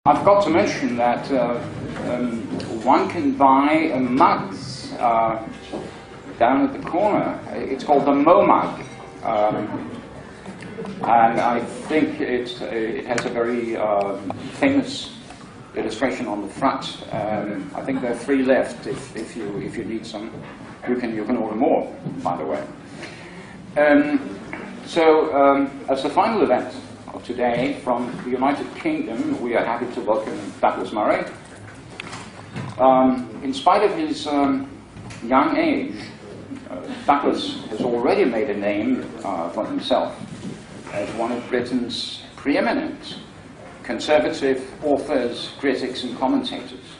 I forgot to mention that one can buy mugs down at the corner. It's called the Mo mug, and I think it has a very famous illustration on the front. I think there are 3 left. If you need some, you can order more. By the way, as the final event of today from the United Kingdom, we are happy to welcome Douglas Murray. In spite of his young age, Douglas has already made a name for himself as one of Britain's preeminent conservative authors, critics and commentators.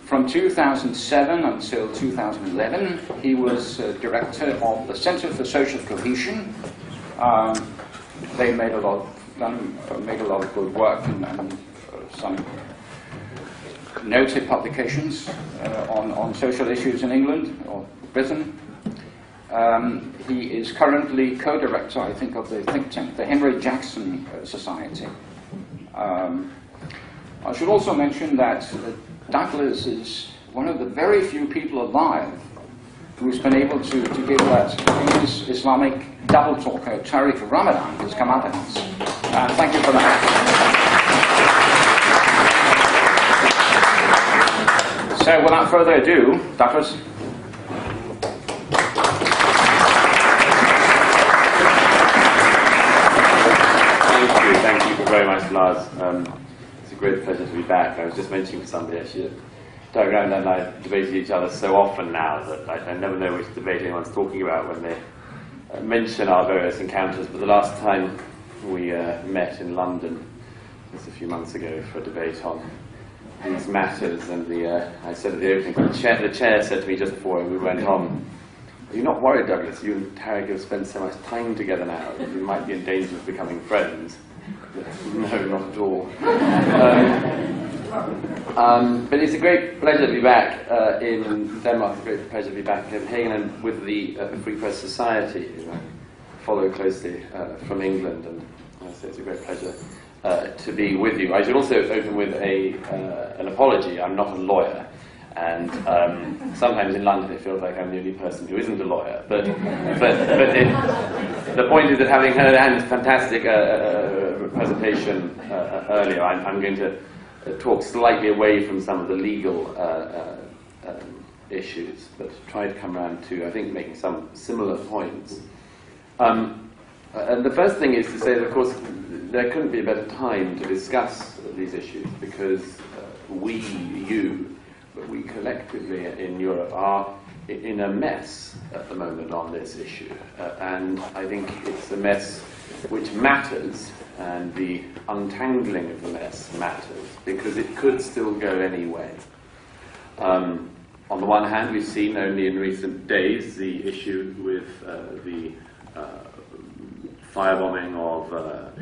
From 2007 until 2011, he was director of the Centre for Social Cohesion. They made a lot of good work and some noted publications on social issues in England or Britain. He is currently co-director, I think, of the think tank, the Henry Jackson Society. I should also mention that Douglas is one of the very few people alive who's been able to give that famous Islamic double talker, Tariq Ramadan, his comeuppance. Thank you for that. So without further ado, Douglas. Thank you very much, Lars. It's a great pleasure to be back. I was just mentioning to somebody actually, Doug and I debated each other so often now that I never know which debate anyone's talking about when they mention our various encounters. But the last time we met in London, just a few months ago, for a debate on these matters, and I said at the opening, the chair said to me just before we went on, "Are you not worried, Douglas? You and Tariq have spent so much time together now, you might be in danger of becoming friends." No, not at all. But it's a great pleasure to be back in Denmark. It's a great pleasure to be back in Copenhagen and with the Free Press Society, who I follow closely from England, and so it's a great pleasure to be with you. I should also open with an apology. I'm not a lawyer, and sometimes in London it feels like I'm the only person who isn't a lawyer. But the point is that having heard Anne's fantastic presentation earlier, I'm going to talk slightly away from some of the legal issues, but try to come around to, I think, making some similar points. And the first thing is to say that, of course, there couldn't be a better time to discuss these issues, because we collectively in Europe are in a mess at the moment on this issue. And I think it's a mess which matters, and the untangling of the mess matters, because it could still go any way. On the one hand, we've seen only in recent days the issue with the firebombing of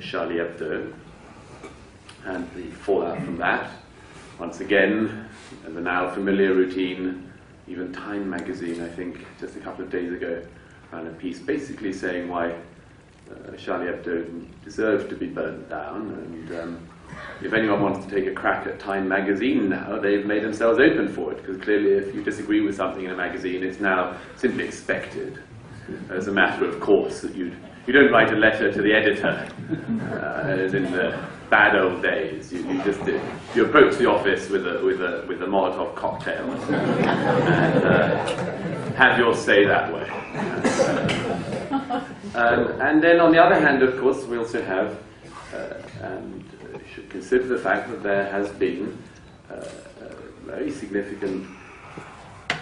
Charlie Hebdo and the fallout from that. Once again, the now familiar routine. Even Time magazine, I think, just a couple of days ago, ran a piece basically saying why Charlie Hebdo deserves to be burnt down, and if anyone wants to take a crack at Time magazine now, they've made themselves open for it, because clearly if you disagree with something in a magazine, it's now simply expected as a matter of course that you don't write a letter to the editor as in the bad old days. You approach the office with a Molotov cocktail and have your say that way. And then on the other hand, of course, we also have and should consider the fact that there has been a very significant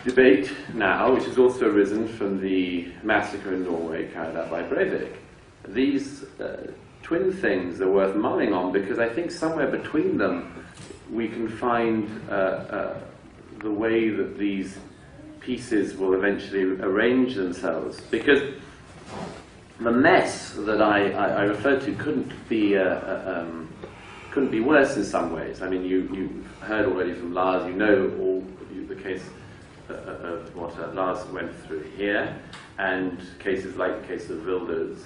debate now, which has also arisen from the massacre in Norway carried out by Breivik. These twin things are worth mulling on, because I think somewhere between them we can find the way that these pieces will eventually arrange themselves. Because the mess that I referred to couldn't be worse in some ways. I mean, you heard already from Lars, you know the case of what Lars went through here, and cases like the case of Wilders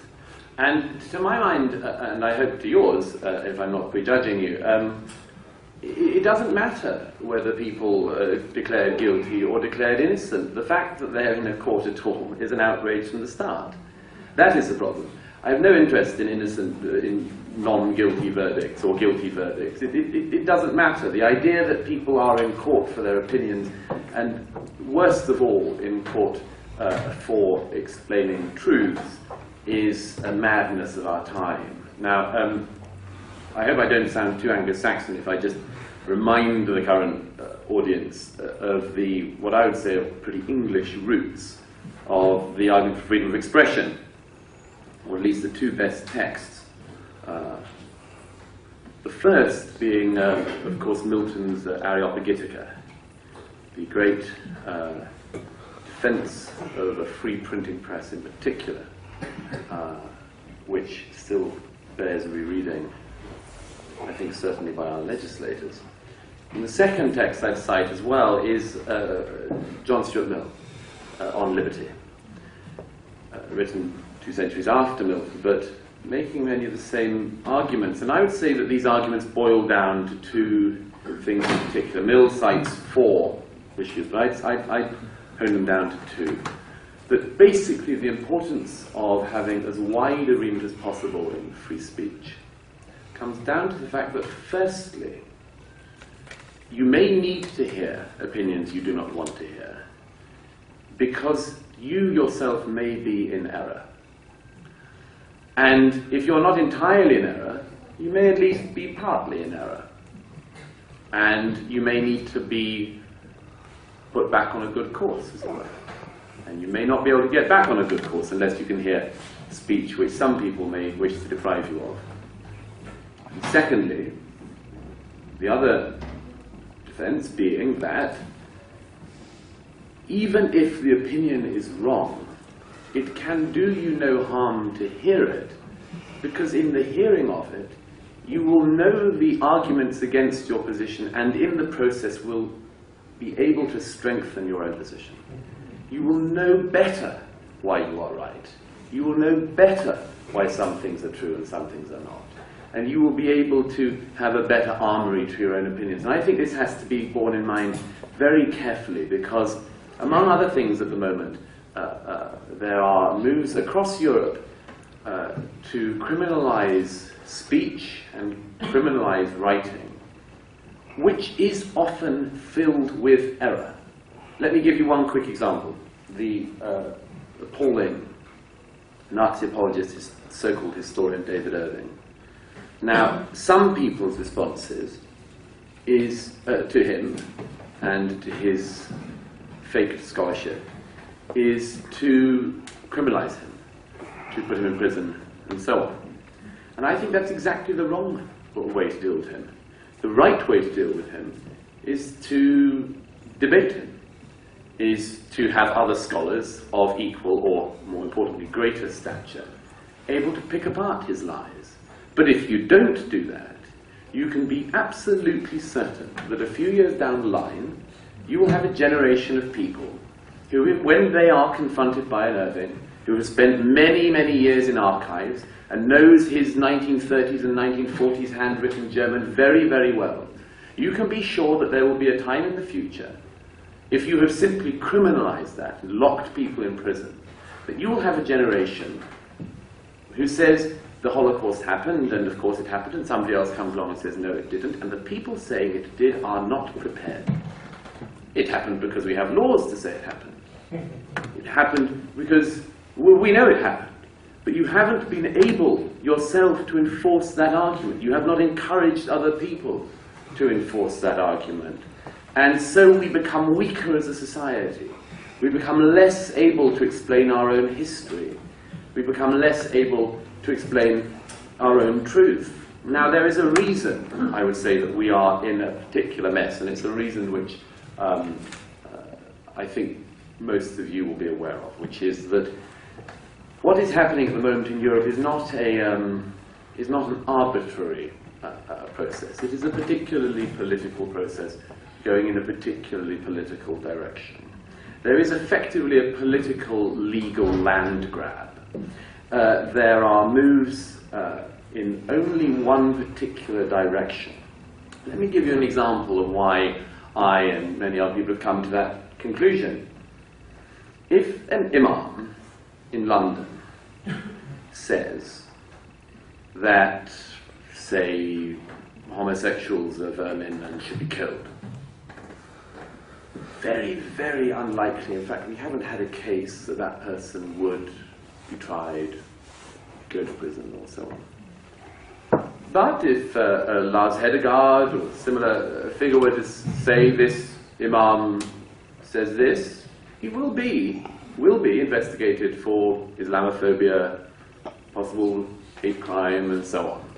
And to my mind, and I hope to yours, if I'm not prejudging you, it doesn't matter whether people declared guilty or declared innocent. The fact that they're in a court at all is an outrage from the start. That is the problem. I have no interest in in non-guilty verdicts or guilty verdicts. It doesn't matter. The idea that people are in court for their opinions, and worst of all, in court for explaining truths, is a madness of our time. Now, I hope I don't sound too Anglo-Saxon if I just remind the current audience of what I would say are pretty English roots of the argument for freedom of expression, or at least the two best texts. The first being, of course, Milton's Areopagitica, the great defense of a free printing press in particular, which still bears rereading, I think certainly by our legislators. And the second text I'd cite as well is John Stuart Mill on liberty, written 2 centuries after Milton, but making many of the same arguments. And I would say that these arguments boil down to 2 things in particular. Mill cites 4 issues, but I hone them down to 2. That basically the importance of having as wide a remit as possible in free speech comes down to the fact that, firstly, you may need to hear opinions you do not want to hear, because you yourself may be in error. And if you're not entirely in error, you may at least be partly in error. And you may need to be put back on a good course, as it were. And you may not be able to get back on a good course unless you can hear speech which some people may wish to deprive you of. And secondly, the other defense being that even if the opinion is wrong, it can do you no harm to hear it, because in the hearing of it, you will know the arguments against your position, and in the process will be able to strengthen your own position. You will know better why you are right. You will know better why some things are true and some things are not. And you will be able to have a better armory to your own opinions. And I think this has to be borne in mind very carefully, because among other things at the moment, there are moves across Europe to criminalize speech and criminalize writing, which is often filled with error. Let me give you one quick example. The appalling Nazi apologist, so-called historian David Irving. Now, some people's responses is to him and to his fake scholarship is to criminalize him, to put him in prison, and so on. And I think that's exactly the wrong way to deal with him. The right way to deal with him is to debate him, is to have other scholars of equal or, more importantly, greater stature able to pick apart his lies. But if you don't do that, you can be absolutely certain that a few years down the line, you will have a generation of people who, when they are confronted by an Irving, who has spent many, many years in archives and knows his 1930s and 1940s handwritten German very, very well, you can be sure that there will be a time in the future, if you have simply criminalized that and locked people in prison, that you will have a generation who says the Holocaust happened, and of course it happened, and somebody else comes along and says no, it didn't, and the people saying it did are not prepared. It happened because we have laws to say it happened. It happened because we know it happened. But you haven't been able yourself to enforce that argument. You have not encouraged other people to enforce that argument. And so we become weaker as a society. We become less able to explain our own history. We become less able to explain our own truth. Now, there is a reason, I would say, that we are in a particular mess, and it's a reason which I think most of you will be aware of, which is that what is happening at the moment in Europe is not an arbitrary process. It is a particularly political process going in a particularly political direction. There is effectively a political legal land grab. there are moves in only one particular direction. Let me give you an example of why I and many other people have come to that conclusion. If an imam in London says that, say, homosexuals are vermin and should be killed, very, very unlikely. In fact, we haven't had a case that that person would be tried, go to prison, or so on. But if Lars Hedegaard or a similar figure were to say this imam says this, he will be investigated for Islamophobia, possible hate crime, and so on.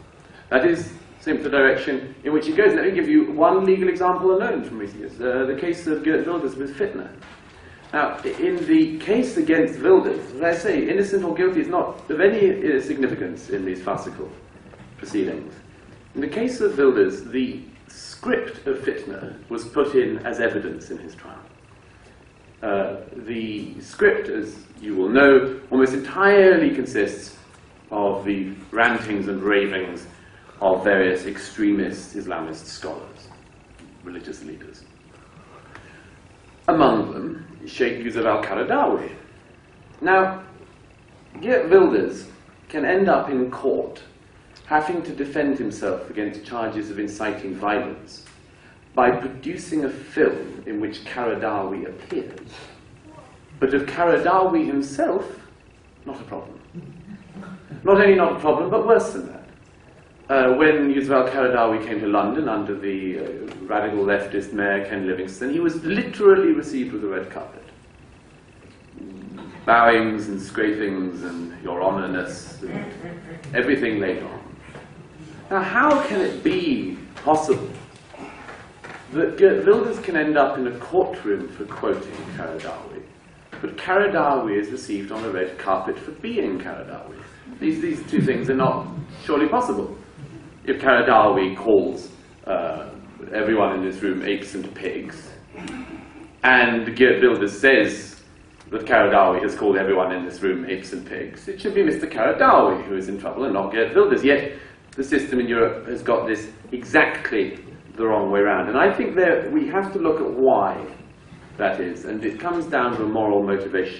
That is simply the direction in which it goes. Let me give you one legal example alone from recent years. The case of Geert Wilders with fitna. Now, in the case against Wilders, as I say, innocent or guilty is not of any significance in these farcical proceedings. In the case of Wilders, the script of fitna was put in as evidence in his trial. The script, as you will know, almost entirely consists of the rantings and ravings of various extremist Islamist scholars, religious leaders. Among them, Sheikh Yusuf al-Qaradawi. Now, Geert Wilders can end up in court having to defend himself against charges of inciting violence by producing a film in which Qaradawi appears. But of Qaradawi himself, not a problem. Not only not a problem, but worse than that. When Yusuf al-Qaradawi came to London under the radical leftist mayor Ken Livingstone, he was literally received with a red carpet. Bowings and scrapings and your honourness and everything laid on. Now, how can it be possible that Geert Wilders can end up in a courtroom for quoting Qaradawi, but Qaradawi is received on a red carpet for being Qaradawi? These two things are not surely possible. If Qaradawi calls everyone in this room apes and pigs, and Geert Wilders says that Qaradawi has called everyone in this room apes and pigs, it should be Mr. Qaradawi who is in trouble and not Geert Wilders. Yet the system in Europe has got this exactly the wrong way around. And I think that we have to look at why that is, and it comes down to a moral motivation.